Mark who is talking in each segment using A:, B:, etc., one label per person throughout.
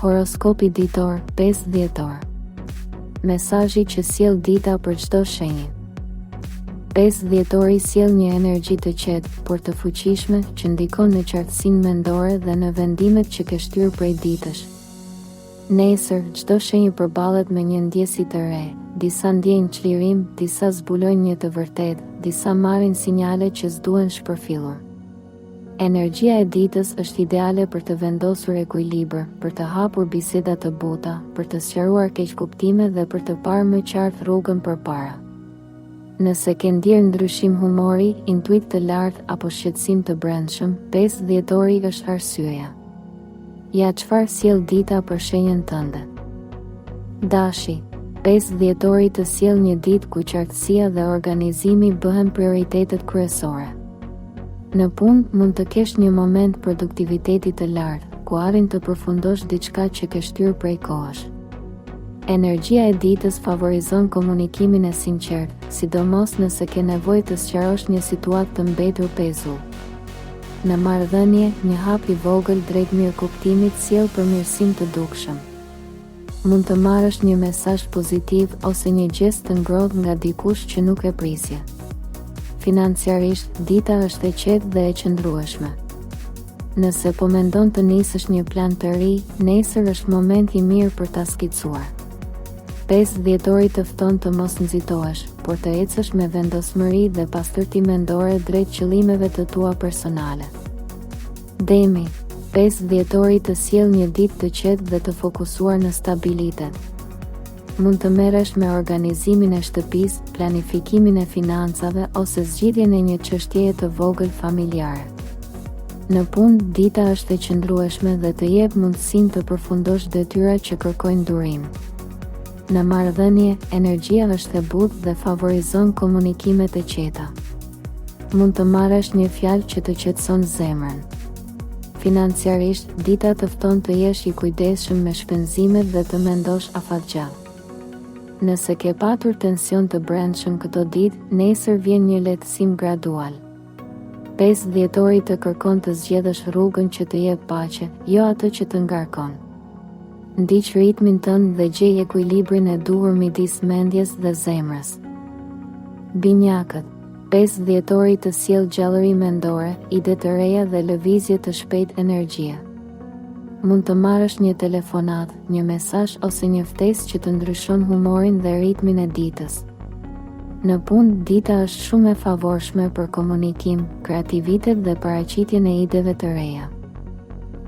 A: Horoskopi ditor, 5 dhjetor. Mesazhi që sjell dita për çdo shenjë. 5 dhjetori sjell një energji të qetë, por të fuqishme, që ndikon në qartësinë mendore dhe në vendimet që ke shtyrë prej ditësh. Nesër, çdo shenjë përballet me një ndjesi të re. Disa ndjejnë çlirim, disa zbulojnë një të vërtetë, disa marrin sinjale që s'duhen shpërfillur. Energjia e ditës është ideale për të vendosur ekuilibër, për të hapur biseda të buta, për të sqaruar keqkuptime dhe për të parë më qartë rrugën përpara. Nëse ke ndjerë ndryshim humori, intuit të lartë apo shqetësim të brendshëm, 5 dhjetori është arsyeja. Ja çfarë sjell dita për shenjën tënde. Dashi, 5 dhjetori të sjell një ditë ku qartësia dhe organizimi bëhen prioritetet kryesore. Në punë mund të kesh një moment produktiviteti të lartë, ku arrin të përfundosh diçka që ke shtyrë prej kohësh. Energjia e ditës favorizon komunikimin e sinqertë, sidomos nëse ke nevojë të sqarosh një situatë të mbetur pezull. Në marrëdhënie, një hap i vogël drejt mirëkuptimit sjell përmirësim të dukshëm. Mund të marrësh një mesazh pozitiv ose një gjest të ngrohtë nga dikush që nuk e prisje. Financiarisht, dita është e qetë dhe e qëndrueshme. Nëse po mendon të nisësh një plan të ri, nesër është moment i mirë për ta skicuar. 5 dhjetori të fton të mos nxitohesh, por të ecësh me vendosmëri dhe pastërti mendore drejt qëllimeve të tua personale. Demi, 5 dhjetori të sjell një ditë të qetë dhe të fokusuar në stabilitet. Mund të merresh me organizimin e shtëpisë, planifikimin e financave ose zgjidhjen e një çështjeje të vogël familjare. Në punë, dita është e qëndrueshme dhe të jep mundësinë të përfundosh detyra që kërkojnë durim. Në marrëdhënie, energjia është e butë dhe favorizon komunikimet e qeta. Mund të marrësh një fjalë që të qetëson zemrën. Financiarisht, dita të fton të jesh i kujdesshëm me shpenzimet dhe të mendosh afatgjat. Nëse ke patur tension të brendshëm këto ditë, nesër vjen një lehtësim gradual. 5 dhjetori të kërkon të zgjedhësh rrugën që të jep paqe, jo atë që të ngarkon. Ndiq ritmin tënd dhe gjej ekuilibrin e duhur midis mendjes dhe zemrës. Binjakët, 5 dhjetori të sjell gjallëri mendore, ide të reja dhe lëvizje të shpejtë energjie. Mund të marrësh një telefonat, një mesazh ose një ftesë që të ndryshon humorin dhe ritmin e ditës. Në punë, dita është shumë e favorshme për komunikim, kreativitet dhe paraqitjen e ideve të reja.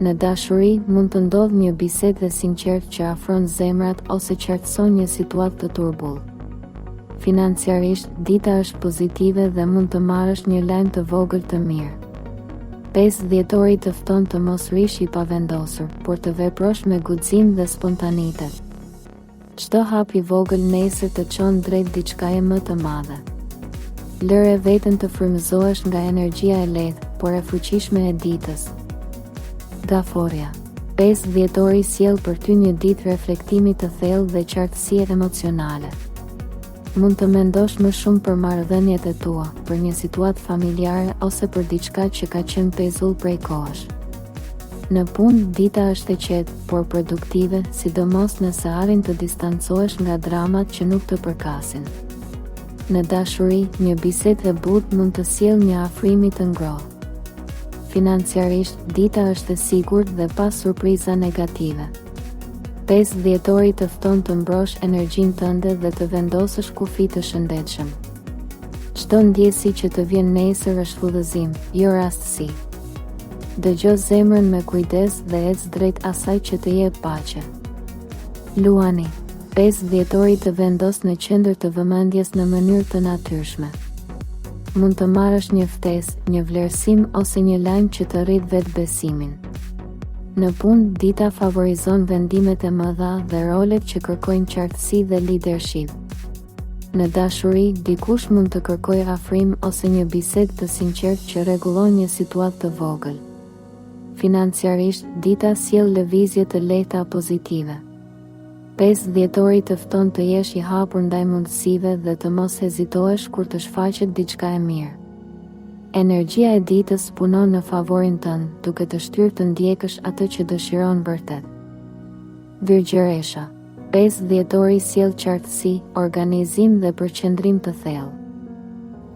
A: Në dashuri, mund të ndodhë një bisedë e sinqertë që afron zemrat ose qartëson një situatë të turbull. Financiarisht, dita është pozitive dhe mund të marrësh një lajm të vogël të mirë. 5 dhjetori të fton të mos rish i pavendosur, por të veprosh me guxim dhe spontanitet. Çdo hap i vogël nesër të çon drejt diçkaje më të madhe. Lëre veten të frymëzohesh nga energjia e lehtë, por e fuqishme e ditës. Gaforja, 5 dhjetori sjell për ty një ditë reflektimi të thellë dhe qartësie emocionale. Mund të mendosh më shumë për marrëdhëniet e tua, për një situatë familjare ose për diçka që ka qenë pezull prej kohësh. Në punë, dita është e qetë, por produktive, sidomos nëse arrin të distancohesh nga dramat që nuk të përkasin. Në dashuri, një bisedë e butë mund të sjellë një afrim të ngrohtë. Financiarisht, dita është e sigurt dhe pa surpriza negative. 5 dhjetori të fton të mbrosh energjinë tënde dhe të vendosësh kufi të shëndetshëm. Çdo ndjesi që të vjen nesër është udhëzim, jo rastësi. Dëgjoj zemrën me kujdes dhe ec drejt asaj që të jep paqe. Luani, 5 dhjetori të vendos në qendër të vëmendjes në mënyrë të natyrshme. Mund të marrësh një ftesë, një vlerësim ose një lajm që të rrit vetbesimin. Në punë, dita favorizon vendimet e mëdha dhe rolet që kërkojnë qartësi dhe leadership. Në dashuri, dikush mund të kërkojë afrim ose një bisedë të sinqertë që rregullon një situatë të vogël. Financiarisht, dita sjell lëvizje të lehta pozitive. 5 dhjetori të fton të jesh i hapur ndaj mundësive dhe të mos hezitohesh kur të shfaqet diçka e mirë. Energjia e ditës punon në favorin tënd, duke të shtyrë të ndjekësh atë që dëshiron vërtet. Virgjëresha. 5 dhjetori sjell qartësi, organizim dhe përqendrim të thellë.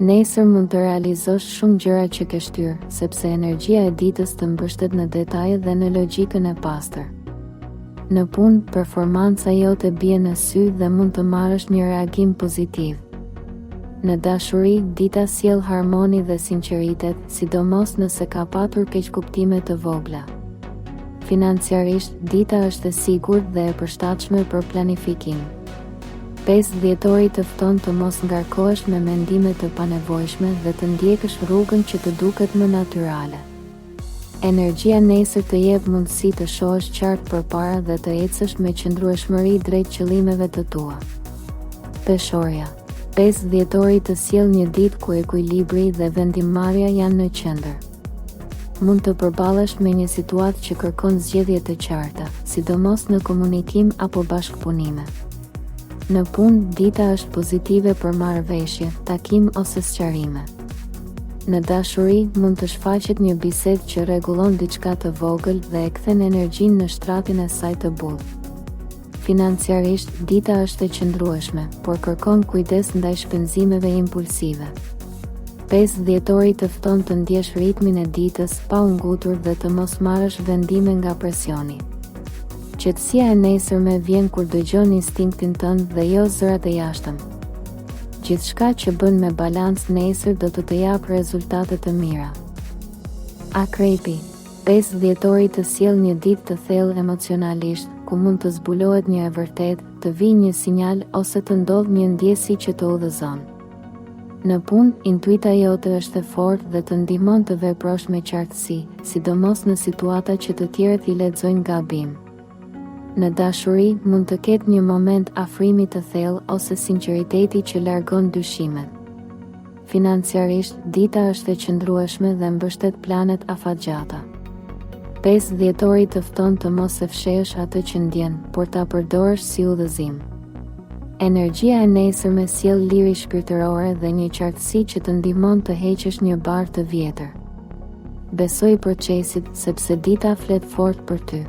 A: Nesër mund të realizosh shumë gjëra që ke shtyrë, sepse energjia e ditës të mbështet në detaje dhe në logjikën e pastër. Në punë, performanca jote bie në sy dhe mund të marrësh një reagim pozitiv. Në dashuri, dita sjell harmoni dhe sinqeritet, sidomos nëse ka patur keqkuptime të vogla. Financiarisht, dita është e sigurt dhe e përshtatshme për planifikim. 5 dhjetori të fton të mos ngarkohesh me mendime të panevojshme dhe të ndjekësh rrugën që të duket më natyrale. Energjia nesër të jep mundësi të shohësh qartë përpara dhe të ecësh me qëndrueshmëri drejt qëllimeve të tua. Peshorja. 5 dhjetori të sjell një ditë ku ekuilibri dhe vendimmarrja janë në qendër. Mund të përballesh me një situatë që kërkon zgjedhje të qarta, sidomos në komunikim apo bashkëpunime. Në punë, dita është pozitive për marrëveshje, takim ose sqarime. Në dashuri, mund të shfaqet një bisedë që rregullon diçka të vogël dhe e kthen energjinë në shtratin e saj të butë. Financiarisht, dita është e qëndrueshme, por kërkon kujdes ndaj shpenzimeve impulsive. 5 dhjetori të fton të ndjesh ritmin e ditës pa u ngutur dhe të mos marrësh vendime nga presioni. Qetësia e nesërme vjen kur dëgjon instinktin tënd dhe jo zërat e jashtëm. Gjithçka që bën me balancë nesër do të japë rezultate të mira. Akrepi. 5 dhjetori të sjell një ditë të thellë emocionalisht, ku mund të zbulohet një e vërtet, të vijë një sinjal ose të ndodhë një ndjesi që të udhëzon. Në punë, intuita jote është e fortë dhe të ndihmon të veprosh me qartësi, sidomos në situata që të tjerët i lexojnë gabim. Në dashuri, mund të ketë një moment afrimi të thellë ose sinqeriteti që largon dyshimet. Financiarisht, dita është e qëndrueshme dhe mbështet planet afatgjata. 5 dhjetori të fton të mos e fshehësh atë që ndjen, por ta përdorësh si udhëzim. Energjia e nesërme sjell liri shpirtërore dhe një qartësi që të ndihmon të heqësh një barë të vjetër. Besoj procesit, sepse dita flet fort për ty.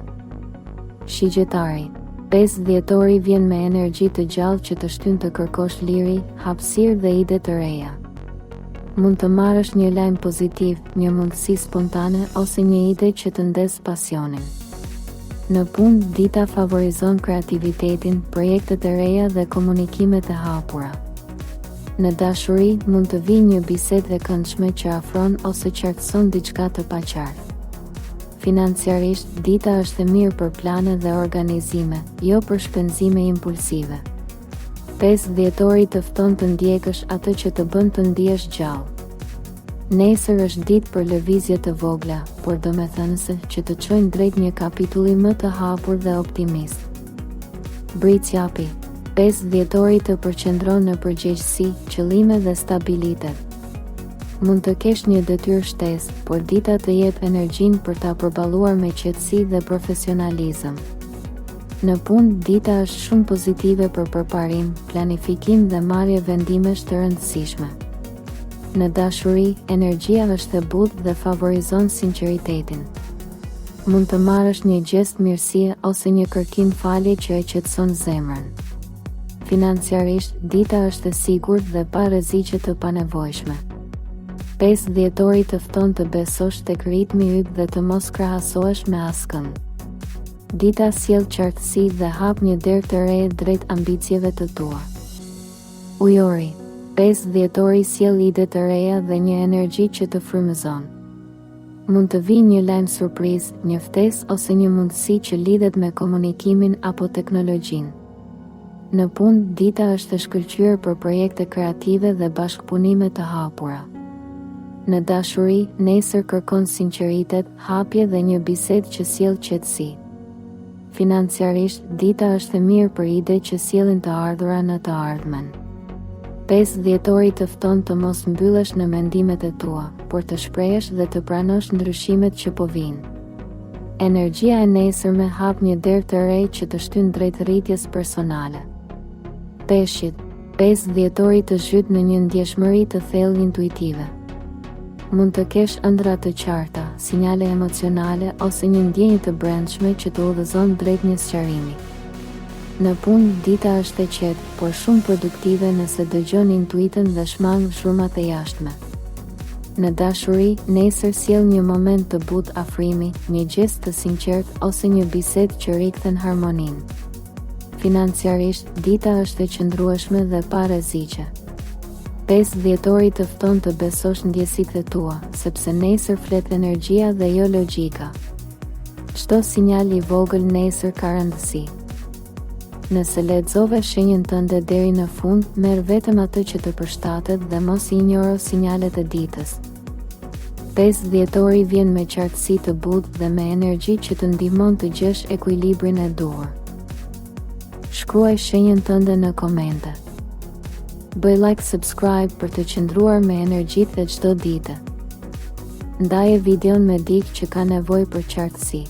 A: Shigjetari. 5 dhjetori vjen me energji të gjallë që të shtyn të kërkosh liri, hapësirë dhe ide të reja. Mund të marrësh një lajm pozitiv, një mundësi spontane ose një ide që të ndez pasionin. Në punë, dita favorizon kreativitetin, projektet e reja dhe komunikimet e hapura. Në dashuri, mund të vijë një bisedë e këndshme që afron ose qartëson diçka të paqartë. Financiarisht, dita është e mirë për plane dhe organizime, jo për shpenzime impulsive. 5 dhjetori të fton të ndjekësh atë që të bën të ndihesh gjallë. Nesër është ditë për lëvizje të vogla, por domethënëse që të çojnë drejt një kapitulli më të hapur dhe optimist. Britsjapi. 5 dhjetori të përqendron në përgjegjësi, qëllime dhe stabilitet. Mund të kesh një detyrë shtesë, por dita të jep energjinë për ta përballuar me qetësi dhe profesionalizëm. Në punë, dita është shumë pozitive për përparim, planifikim dhe marrje vendimesh të rëndësishme. Në dashuri, energjia është e butë dhe favorizon sinqeritetin. Mund të marrësh një gjest mirësie ose një kërkim falje që e qetëson zemrën. Financiarisht, dita është e sigurt dhe pa rreziqe të panevojshme. 5 dhjetori të fton të besosh tek ritmi yt dhe të mos krahasohesh me askënd. Dita sjell qartësi dhe hap një derë të re drejt ambicieve të tua. Ujori. 5 dhjetori sjell ide të reja dhe një energji që të frymëzon. Mund të vijë një lajm surprizë, një ftesë ose një mundësi që lidhet me komunikimin apo teknologjinë. Në punë, dita është e shkëlqyer për projekte kreative dhe bashkëpunime të hapura. Në dashuri, nesër kërkon sinqeritet, hapje dhe një bisedë që sjell qetësi. Financiarisht, dita është e mirë për ide që sjellin të ardhura në të ardhmen. 5 dhjetori të fton të mos mbyllesh në mendimet e tua, por të shprehesh dhe të pranosh ndryshimet që po vijnë. Energjia e nesërme hap një derë të re që të shtyn drejt rritjes personale. Peshqit. 5 dhjetori të zhyt në një ndjeshmëri të thellë intuitive. Mund të kesh ëndra të qarta, sinjale emocionale ose një ndjenjë të brendshme që të udhëzon drejt një sqarimi. Në punë, dita është e qetë, por shumë produktive nëse dëgjon intuitën dhe shmang zhurmat e jashtme. Në dashuri, nesër sjell një moment të butë afrimi, një gest të sinqert ose një bisedë që rikhthen harmoninë. Financiarisht, dita është e qëndrueshme dhe pa rreziqe. 5 dhjetori të fton të besosh ndjesitë tua, sepse nesër flet energjia dhe jo logjika. Çdo sinjal i vogël nesër ka rëndësi. Nëse lexove shenjën tënde deri në fund, merr vetëm atë që të përshtatet dhe mos i injoro sinjalet e ditës. 5 dhjetori vjen me qartësi të butë dhe me energji që të ndihmon të gjesh ekuilibrin e duhur. Shkruaj shenjën tënde në komente. Bëj like, subscribe për të qëndruar me energjitë e çdo dite. Ndaje videon me dikë që ka nevojë për qartësi.